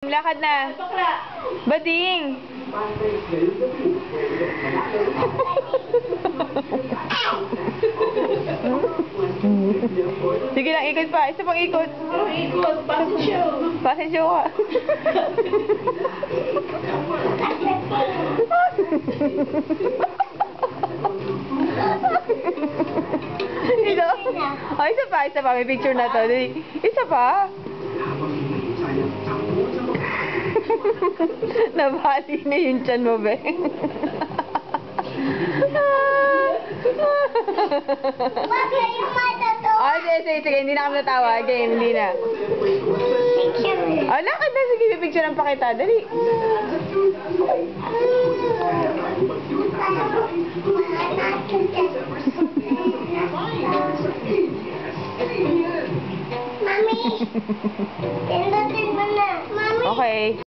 Lakad na. Bading. Sige lang, ikot pa. Isa pang ikot. Ikot, passing show. Passing show ka. Ito. Oh, isa pa. May picture na to. Isa pa. Nabali na yung tiyan mo, be. Wag kayong matatawa. Oh, sige. Hindi na kami natawa. Game, hindi na. Picture. Oh, lakad na. Sige, picture lang pa kita. Dali. Mami, pindutin mo na. Mami. Okay.